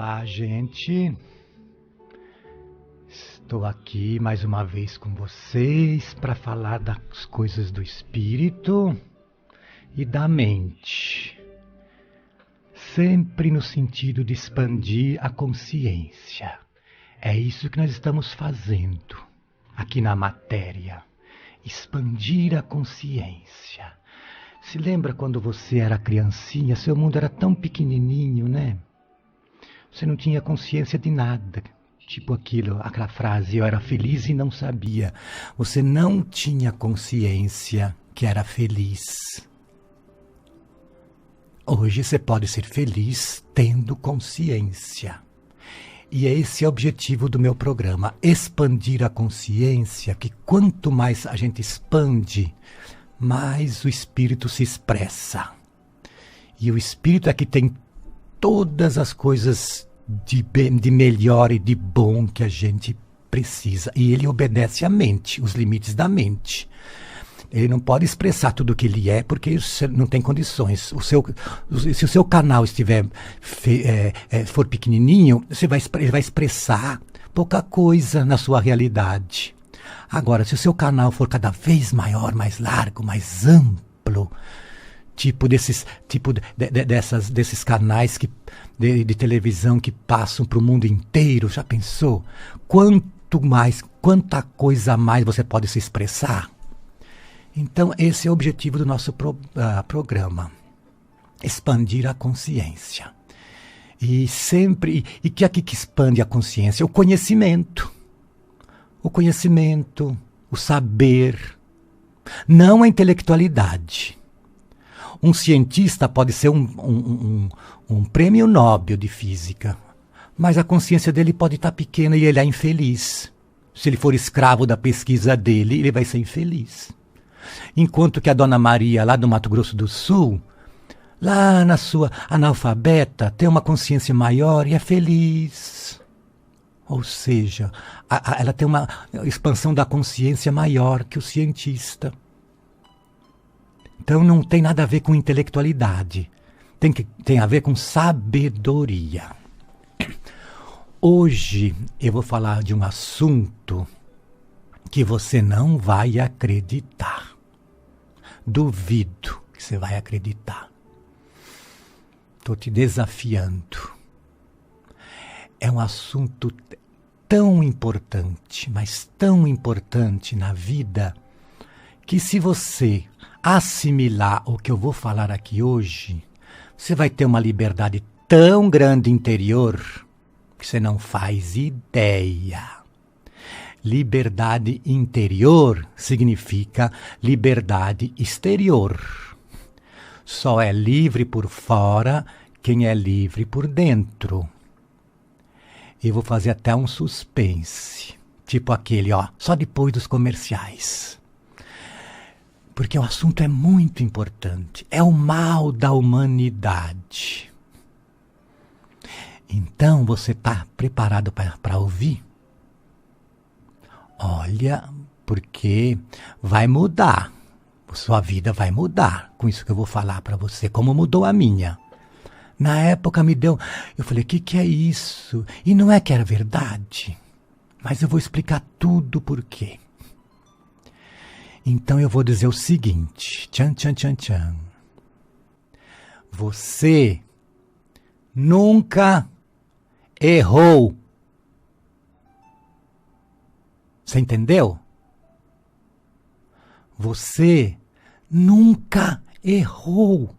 Olá, gente. Estou aqui mais uma vez com vocês para falar das coisas do espírito e da mente. Sempre no sentido de expandir a consciência. É isso que nós estamos fazendo aqui na matéria. Expandir a consciência. Se lembra quando você era criancinha, seu mundo era tão pequenininho, né? Você não tinha consciência de nada. Tipo aquela frase, eu era feliz e não sabia. Você não tinha consciência que era feliz. Hoje você pode ser feliz tendo consciência. E esse é o objetivo do meu programa, expandir a consciência, que quanto mais a gente expande, mais o espírito se expressa. E o espírito é que tem todas as coisas de melhor e de bom que a gente precisa. E ele obedece à mente, os limites da mente. Ele não pode expressar tudo o que ele é, porque não tem condições. Se o seu canal for pequenininho, ele vai expressar pouca coisa na sua realidade. Agora, se o seu canal for cada vez maior, mais largo, mais amplo, desses canais de televisão que passam para o mundo inteiro, já pensou? Quanta coisa a mais você pode se expressar? Então, esse é o objetivo do nosso programa. Expandir a consciência. E que é que expande a consciência? O conhecimento. O conhecimento, o saber. Não a intelectualidade. Um cientista pode ser um prêmio Nobel de física, mas a consciência dele pode estar pequena e ele é infeliz. Se ele for escravo da pesquisa dele, ele vai ser infeliz. Enquanto que a Dona Maria, lá do Mato Grosso do Sul, lá na sua analfabeta, tem uma consciência maior e é feliz. Ou seja, ela tem uma expansão da consciência maior que o cientista. Então não tem nada a ver com intelectualidade. Tem a ver com sabedoria. Hoje eu vou falar de um assunto que você não vai acreditar. Duvido que você vai acreditar. Estou te desafiando. É um assunto tão importante, mas tão importante na vida, que se você assimilar o que eu vou falar aqui hoje, você vai ter uma liberdade tão grande interior que você não faz ideia. Liberdade interior significa liberdade exterior. Só é livre por fora quem é livre por dentro. Eu vou fazer até um suspense, tipo aquele, só depois dos comerciais. Porque o assunto é muito importante. É o mal da humanidade. Então, você está preparado para ouvir? Olha, porque vai mudar. Sua vida vai mudar com isso que eu vou falar para você, como mudou a minha. Na época eu falei, o que é isso? E não é que era verdade, mas eu vou explicar tudo por quê. Então eu vou dizer o seguinte, tchan, tchan, tchan, tchan. Você nunca errou. Você entendeu? Você nunca errou.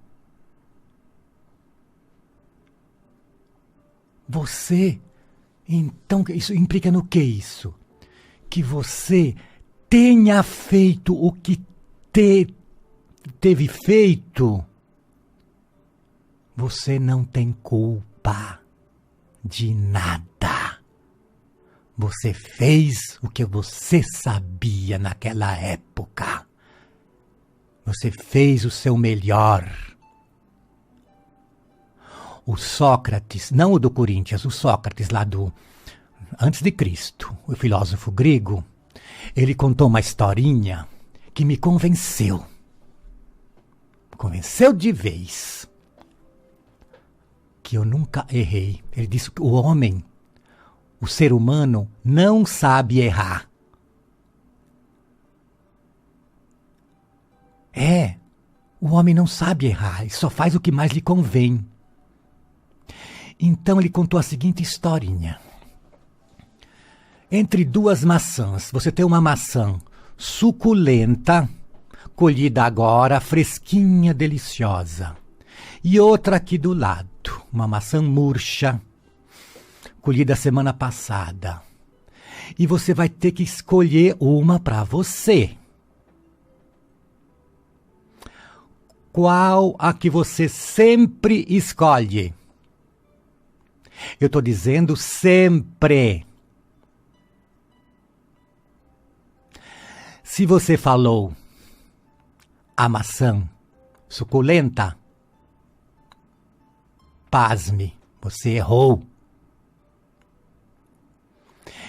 Você, então, isso implica no que isso? Que você tenha feito o que teve feito. Você não tem culpa de nada. Você fez o que você sabia naquela época. Você fez o seu melhor. O Sócrates, não o do Corinthians, o Sócrates lá antes de Cristo, o filósofo grego, ele contou uma historinha que me convenceu. Convenceu de vez. que eu nunca errei. Ele disse que o homem, o ser humano, não sabe errar. O homem não sabe errar, ele só faz o que mais lhe convém. Então ele contou a seguinte historinha. Entre duas maçãs, você tem uma maçã suculenta, colhida agora, fresquinha, deliciosa. E outra aqui do lado, uma maçã murcha, colhida semana passada. E você vai ter que escolher uma para você. Qual a que você sempre escolhe? Eu estou dizendo sempre. Se você falou a maçã suculenta, pasme, você errou.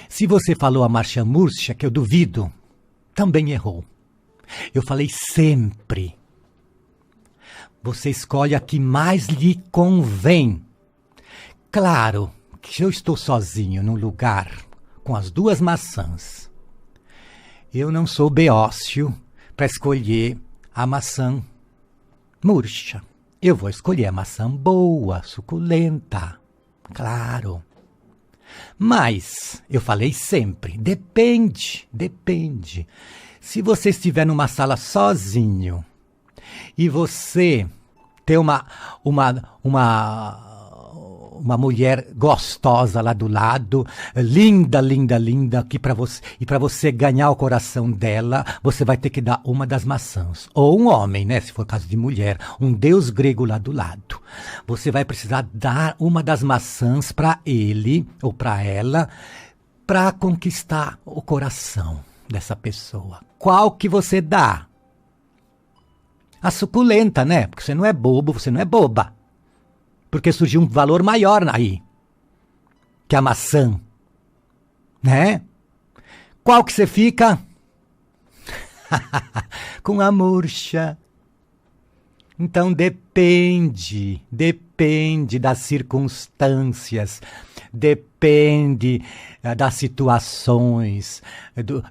Se você falou a maçã murcha, que eu duvido, também errou. Eu falei sempre. Você escolhe a que mais lhe convém. Claro que se eu estou sozinho num lugar com as duas maçãs, eu não sou beócio para escolher a maçã murcha. Eu vou escolher a maçã boa, suculenta. Claro. Mas, eu falei sempre, depende. Se você estiver numa sala sozinho e você tem uma mulher gostosa lá do lado, linda, que para você ganhar o coração dela, você vai ter que dar uma das maçãs. Ou um homem, né, se for caso de mulher, um deus grego lá do lado. Você vai precisar dar uma das maçãs para ele ou para ela para conquistar o coração dessa pessoa. Qual que você dá? A suculenta, né? Porque você não é bobo, você não é boba. Porque surgiu um valor maior aí, que a maçã, né? Qual que você fica? Com a murcha. Então depende das circunstâncias, depende das situações,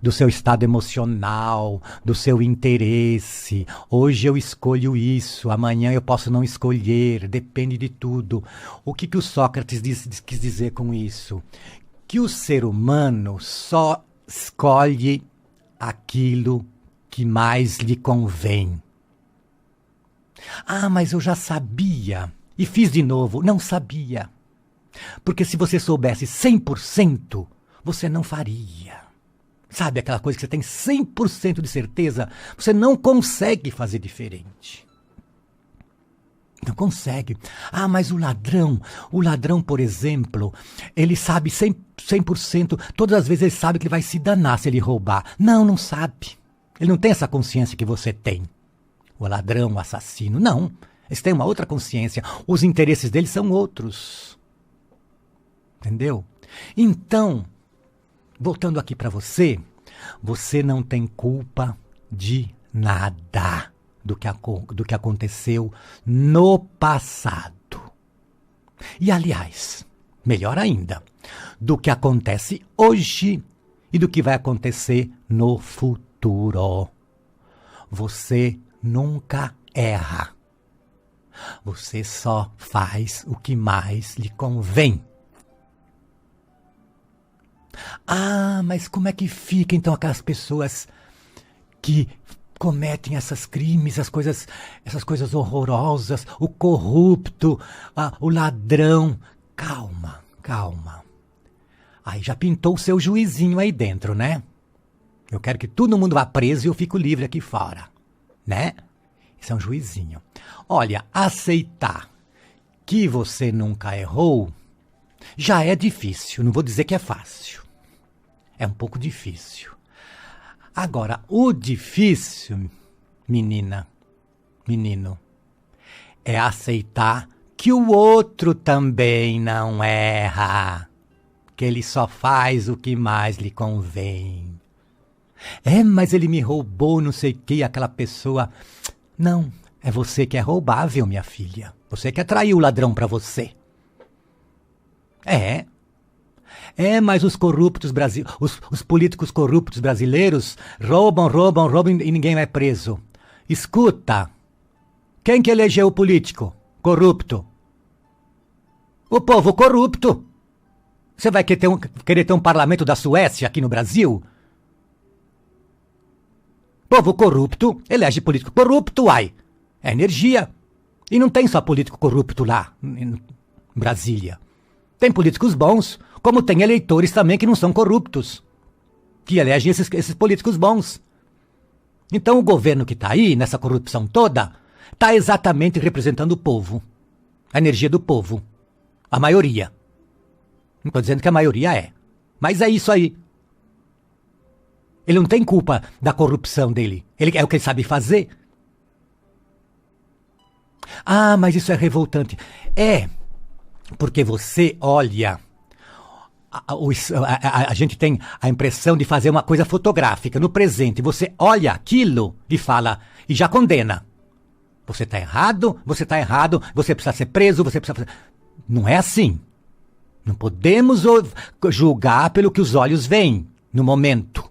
do seu estado emocional, do seu interesse. Hoje eu escolho isso, amanhã eu posso não escolher, depende de tudo. O que o Sócrates quis dizer com isso? Que o ser humano só escolhe aquilo que mais lhe convém. Ah, mas eu já sabia e fiz de novo. Não sabia. Porque se você soubesse 100%, você não faria. Sabe aquela coisa que você tem 100% de certeza? Você não consegue fazer diferente. Não consegue. Ah, mas o ladrão, por exemplo, ele sabe 100%, todas as vezes ele sabe que ele vai se danar se ele roubar. Não sabe. Ele não tem essa consciência que você tem. O ladrão, o assassino, não. Eles têm uma outra consciência. Os interesses deles são outros. Entendeu? Então, voltando aqui para você, você não tem culpa de nada do que aconteceu no passado. E, aliás, melhor ainda, do que acontece hoje e do que vai acontecer no futuro. Você nunca erra. Você só faz o que mais lhe convém. Ah, mas como é que fica então aquelas pessoas que cometem esses crimes, essas coisas horrorosas, o corrupto, o ladrão? Calma. Aí já pintou o seu juizinho aí dentro, né? Eu quero que todo mundo vá preso e eu fico livre aqui fora. Né? Isso é um juizinho. Olha, aceitar que você nunca errou já é difícil. Não vou dizer que é fácil. É um pouco difícil. Agora, o difícil, menino, é aceitar que o outro também não erra. Que ele só faz o que mais lhe convém. Mas ele me roubou, não sei o que, aquela pessoa. Não, é você que é roubável, minha filha. Você que atraiu o ladrão para você. É. Mas os corruptos os políticos corruptos brasileiros roubam e ninguém vai preso. Escuta, quem que elegeu o político corrupto? O povo corrupto. Você vai querer ter um parlamento da Suécia aqui no Brasil? Povo corrupto elege político corrupto, uai. É energia. E não tem só político corrupto lá, em Brasília. Tem políticos bons, como tem eleitores também que não são corruptos, que elegem esses políticos bons. Então o governo que está aí, nessa corrupção toda, está exatamente representando o povo. A energia do povo. A maioria. Não estou dizendo que a maioria é. Mas é isso aí. Ele não tem culpa da corrupção dele. Ele é o que ele sabe fazer. Ah, mas isso é revoltante. É, porque você olha... A gente tem a impressão de fazer uma coisa fotográfica no presente. Você olha aquilo e fala, e já condena. Você está errado, você precisa ser preso, você precisa... Não é assim. Não podemos julgar pelo que os olhos veem no momento.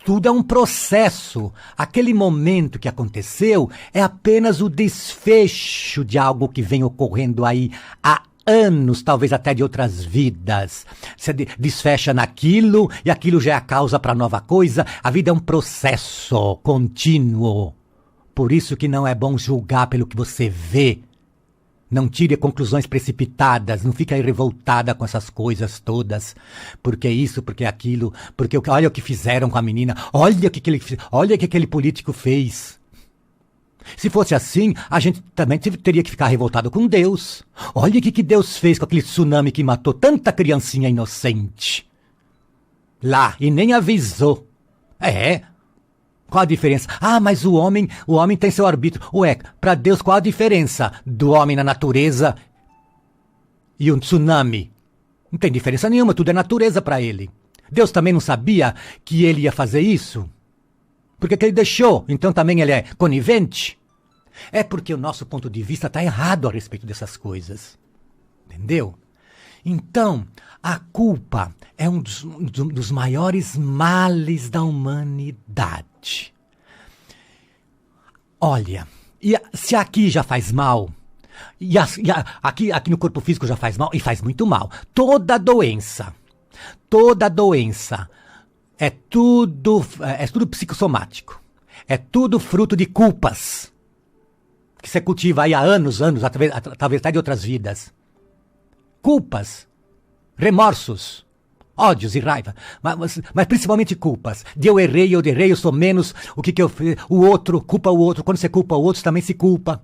Tudo é um processo. Aquele momento que aconteceu é apenas o desfecho de algo que vem ocorrendo aí há anos, talvez até de outras vidas. Você desfecha naquilo e aquilo já é a causa para nova coisa. A vida é um processo contínuo. Por isso que não é bom julgar pelo que você vê. Não tire conclusões precipitadas, não fique aí revoltada com essas coisas todas. Porque isso, porque aquilo, porque olha o que fizeram com a menina, olha o que aquele político fez. Se fosse assim, a gente também teria que ficar revoltado com Deus. Olha o que Deus fez com aquele tsunami que matou tanta criancinha inocente. Lá, e nem avisou. Qual a diferença? Ah, mas o homem tem seu arbítrio. Ué, para Deus qual a diferença do homem na natureza e um tsunami? Não tem diferença nenhuma, tudo é natureza para ele. Deus também não sabia que ele ia fazer isso? Porque que ele deixou? Então também ele é conivente? É porque o nosso ponto de vista está errado a respeito dessas coisas. Entendeu? Então, a culpa é um dos maiores males da humanidade. Olha, se aqui já faz mal, aqui no corpo físico já faz mal, e faz muito mal. Toda doença é tudo psicossomático. É tudo fruto de culpas que você cultiva aí há anos, talvez até de outras vidas. Culpas, remorsos, ódios e raiva, mas principalmente culpas. De eu errei, eu sou menos, o que eu fiz, o outro, culpa o outro. Quando você culpa o outro, você também se culpa.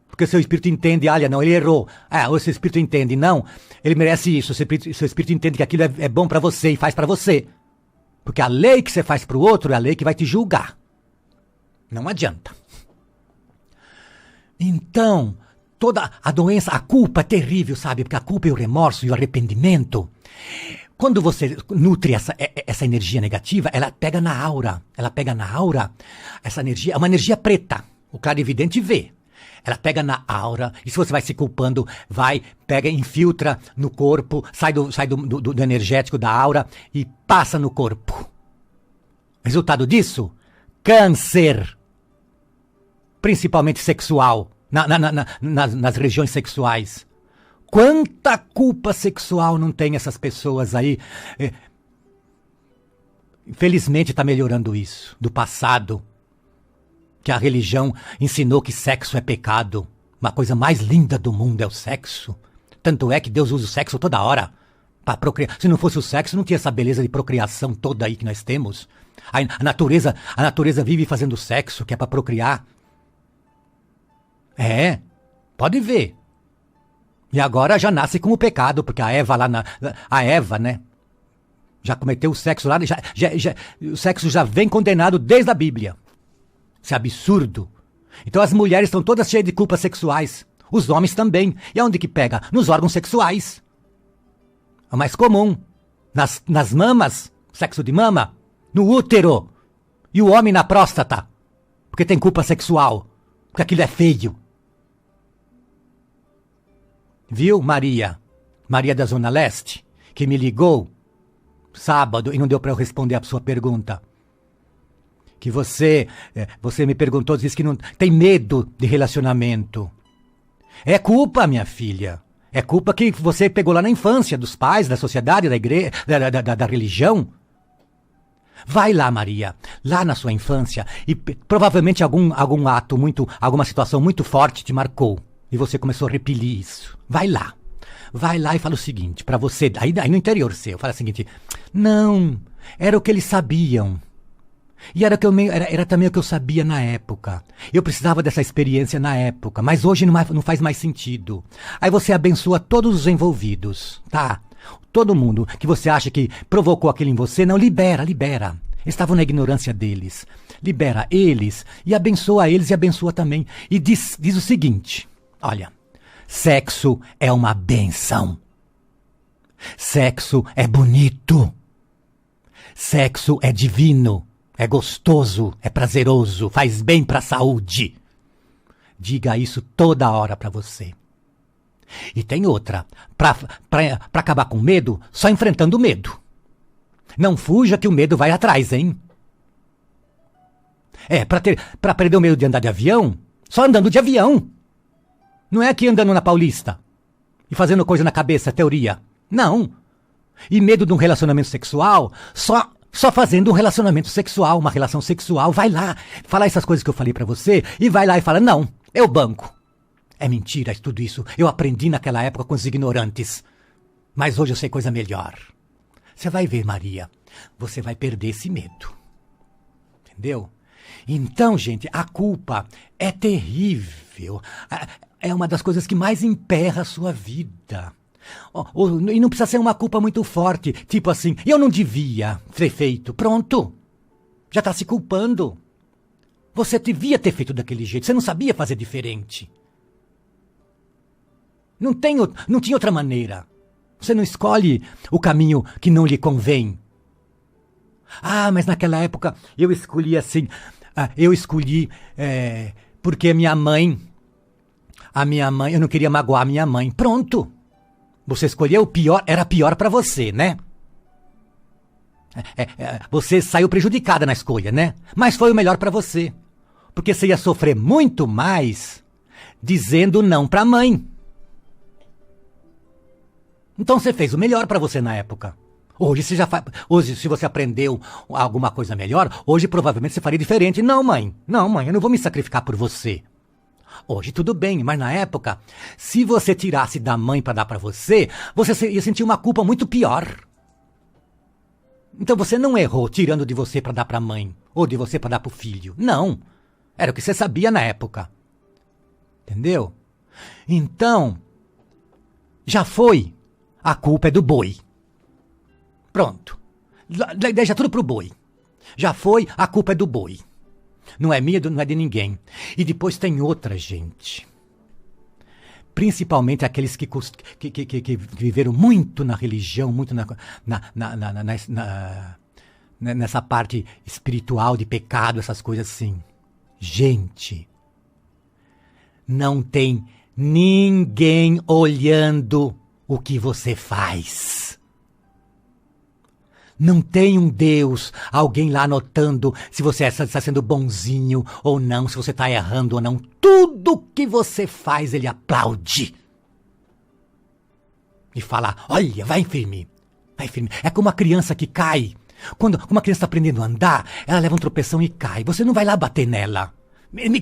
Porque seu espírito entende, olha, não, ele errou. O seu espírito entende, não, ele merece isso. Seu espírito entende que aquilo é bom pra você e faz pra você. Porque a lei que você faz pro outro é a lei que vai te julgar. Não adianta. Então, toda a doença, a culpa é terrível, sabe? Porque a culpa e o remorso e o arrependimento, quando você nutre essa energia negativa, ela pega na aura. Essa energia é uma energia preta. O clarividente vê. Ela pega na aura, e se você vai se culpando, pega, infiltra no corpo, sai do energético da aura e passa no corpo. Resultado disso? Câncer. Principalmente sexual, nas regiões sexuais. Quanta culpa sexual não tem essas pessoas aí? Infelizmente está melhorando isso, do passado. Que a religião ensinou que sexo é pecado. Uma coisa mais linda do mundo é o sexo. Tanto é que Deus usa o sexo toda hora para procriar. Se não fosse o sexo, não tinha essa beleza de procriação toda aí que nós temos. A natureza vive fazendo sexo, que é para procriar. Pode ver. E agora já nasce com o pecado, porque a Eva, né? Já cometeu o sexo lá, o sexo já vem condenado desde a Bíblia. Isso é absurdo. Então as mulheres estão todas cheias de culpas sexuais. Os homens também. E aonde que pega? Nos órgãos sexuais. É o mais comum. Nas mamas, sexo de mama, no útero. E o homem na próstata. Porque tem culpa sexual. Porque aquilo é feio. Viu, Maria? Maria da Zona Leste, que me ligou sábado e não deu para eu responder a sua pergunta. Que você me perguntou, disse que não tem medo de relacionamento. É culpa, minha filha. É culpa que você pegou lá na infância, dos pais, da sociedade, da igreja, da religião. Vai lá, Maria, lá na sua infância, e provavelmente algum ato alguma situação muito forte te marcou. E você começou a repelir isso. Vai lá e fala o seguinte, pra você, aí no interior seu, fala o seguinte, não, era o que eles sabiam. E era também o que eu sabia na época. Eu precisava dessa experiência na época, mas hoje não faz mais sentido. Aí você abençoa todos os envolvidos, tá? Todo mundo que você acha que provocou aquilo em você, não, libera. Estavam na ignorância deles. Libera eles e abençoa eles e abençoa também. E diz o seguinte, olha, sexo é uma benção. Sexo é bonito. Sexo é divino. É gostoso, é prazeroso, faz bem para a saúde. Diga isso toda hora para você. E tem outra, para acabar com medo, só enfrentando o medo. Não fuja que o medo vai atrás, hein? Para perder o medo de andar de avião, só andando de avião. Não é aqui andando na Paulista e fazendo coisa na cabeça, teoria. Não. E medo de um relacionamento sexual, só fazendo um relacionamento sexual, uma relação sexual, vai lá, fala essas coisas que eu falei pra você, e vai lá e fala, não, eu banco. É mentira tudo isso, eu aprendi naquela época com os ignorantes, mas hoje eu sei coisa melhor. Você vai ver, Maria, você vai perder esse medo. Entendeu? Então, gente, a culpa é terrível, é uma das coisas que mais emperra a sua vida. E não precisa ser uma culpa muito forte, tipo assim, eu não devia ter feito, pronto, já está se culpando. Você devia ter feito daquele jeito, você não sabia fazer diferente. Não tinha outra maneira. Você não escolhe o caminho que não lhe convém. Ah, mas naquela época eu escolhi assim, porque a minha mãe, eu não queria magoar a minha mãe, pronto. Você escolheu o pior, era pior pra você, né? Você saiu prejudicada na escolha, né? Mas foi o melhor pra você. Porque você ia sofrer muito mais dizendo não pra mãe. Então você fez o melhor pra você na época. Hoje, se você aprendeu alguma coisa melhor, hoje provavelmente você faria diferente. Não, mãe, eu não vou me sacrificar por você. Hoje tudo bem, mas na época, se você tirasse da mãe para dar para você ia sentir uma culpa muito pior. Então você não errou tirando de você para dar para a mãe, ou de você para dar para o filho. Não, era o que você sabia na época. Entendeu? Então, já foi, a culpa é do boi. Pronto, deixa tudo pro boi. Já foi, a culpa é do boi. Não é minha, não é de ninguém. E depois tem outra gente. Principalmente aqueles que viveram muito na religião, muito nessa parte espiritual de pecado, essas coisas assim. Gente, não tem ninguém olhando o que você faz. Não tem um Deus, alguém lá anotando se você está sendo bonzinho ou não, se você está errando ou não. Tudo que você faz, ele aplaude. E fala, olha, vai firme. É como uma criança que cai. Quando uma criança está aprendendo a andar, ela leva um tropeção e cai. Você não vai lá bater nela.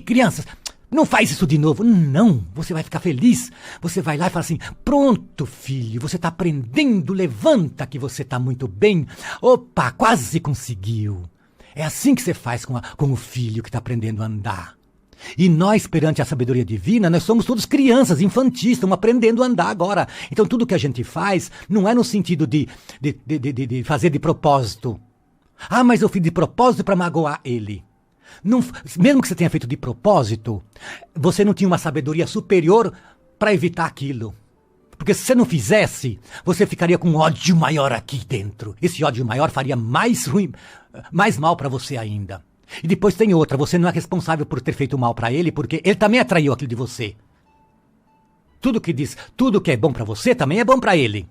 Crianças, não faz isso de novo. Não, você vai ficar feliz. Você vai lá e fala assim, pronto, filho, você está aprendendo, levanta que você está muito bem. Opa, quase conseguiu. É assim que você faz com o filho que está aprendendo a andar. E nós, perante a sabedoria divina, nós somos todos crianças, infantis, estamos aprendendo a andar agora. Então tudo que a gente faz não é no sentido de fazer de propósito. Ah, mas eu fiz de propósito para magoar ele. Não, mesmo que você tenha feito de propósito, você não tinha uma sabedoria superior para evitar aquilo. Porque se você não fizesse, você ficaria com um ódio maior aqui dentro. Esse ódio maior faria mais mal para você ainda. E depois tem outra, você não é responsável por ter feito mal para ele, porque ele também atraiu aquilo de você. Tudo que é bom para você também é bom para ele.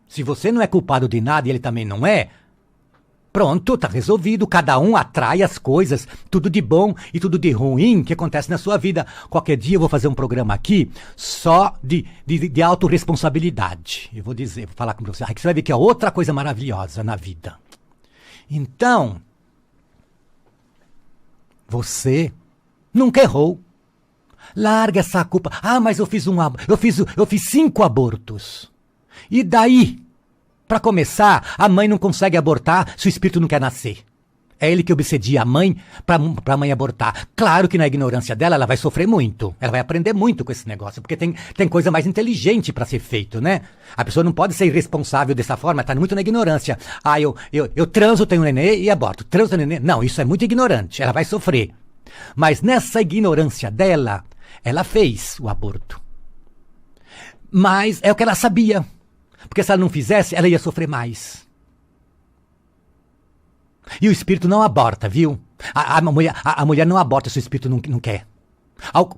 Se você não é culpado de nada e ele também não é, pronto, tá resolvido. Cada um atrai as coisas, tudo de bom e tudo de ruim que acontece na sua vida. Qualquer dia eu vou fazer um programa aqui só de autorresponsabilidade. Eu vou falar com você. Aí você vai ver que é outra coisa maravilhosa na vida. Então, você nunca errou. Larga essa culpa. Ah, mas eu fiz 5 abortos. E daí? Para começar, a mãe não consegue abortar se o espírito não quer nascer. É ele que obsedia a mãe para a mãe abortar. Claro que na ignorância dela ela vai sofrer muito. Ela vai aprender muito com esse negócio, porque tem coisa mais inteligente para ser feito, né? A pessoa não pode ser irresponsável dessa forma, tá muito na ignorância. Ah, eu transo, tenho um nenê e aborto. Transo, tenho um nenê. Não, isso é muito ignorante. Ela vai sofrer. Mas nessa ignorância dela, ela fez o aborto. Mas é o que ela sabia. Porque se ela não fizesse, ela ia sofrer mais. E o espírito não aborta, viu? A mulher não aborta se o espírito não quer.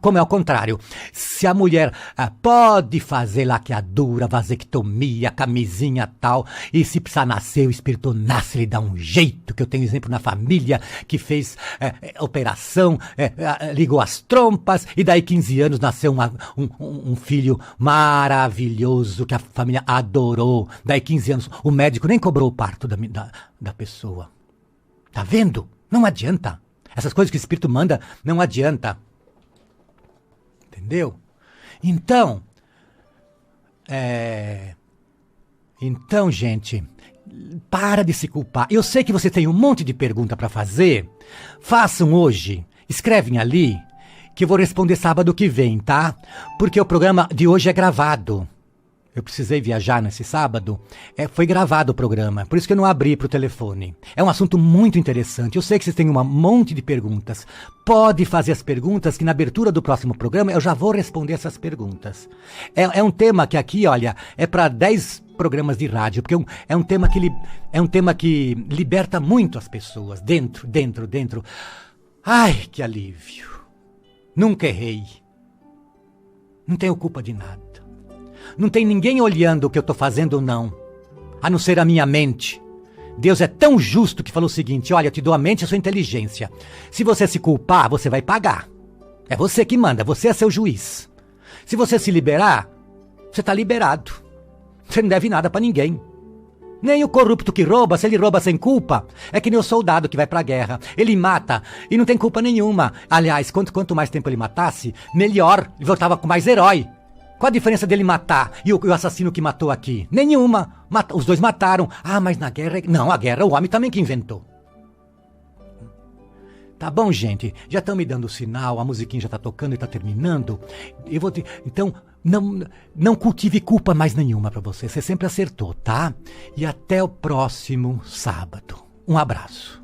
Como é ao contrário. Se a mulher pode fazer laqueadura, vasectomia, camisinha tal, e se precisar nascer, o espírito nasce, ele dá um jeito, que eu tenho exemplo na família, que operação, ligou as trompas, e daí 15 anos nasceu um filho maravilhoso, que a família adorou. Daí 15 anos, o médico nem cobrou o parto da pessoa. Tá vendo? Não adianta. Essas coisas que o espírito manda, não adianta. Entendeu? Então, gente, para de se culpar. Eu sei que você tem um monte de pergunta para fazer. Façam hoje. Escrevem ali, que eu vou responder sábado que vem, tá? Porque o programa de hoje é gravado. Eu precisei viajar nesse sábado. Foi gravado o programa, por isso que eu não abri pro telefone. É um assunto muito interessante. Eu sei que vocês têm um monte de perguntas. Pode fazer as perguntas que na abertura do próximo programa eu já vou responder essas perguntas. É um tema que aqui, olha, é para 10 programas de rádio, porque é um tema que liberta muito as pessoas. Dentro. Ai, que alívio. Nunca errei. Não tenho culpa de nada. Não tem ninguém olhando o que eu estou fazendo, não. A não ser a minha mente. Deus é tão justo que falou o seguinte: olha, eu te dou a mente e a sua inteligência. Se você se culpar, você vai pagar. É você que manda, você é seu juiz. Se você se liberar, você está liberado. Você não deve nada para ninguém. Nem o corrupto que rouba, se ele rouba sem culpa, é que nem o soldado que vai pra guerra. Ele mata e não tem culpa nenhuma. Aliás, quanto mais tempo ele matasse, melhor. Ele voltava com mais herói. Qual a diferença dele matar e o assassino que matou aqui? Nenhuma. Os dois mataram. Ah, mas na guerra... Não, a guerra o homem também que inventou. Tá bom, gente? Já estão me dando sinal, a musiquinha já tá tocando e tá terminando. Então, não cultive culpa mais nenhuma pra você. Você sempre acertou, tá? E até o próximo sábado. Um abraço.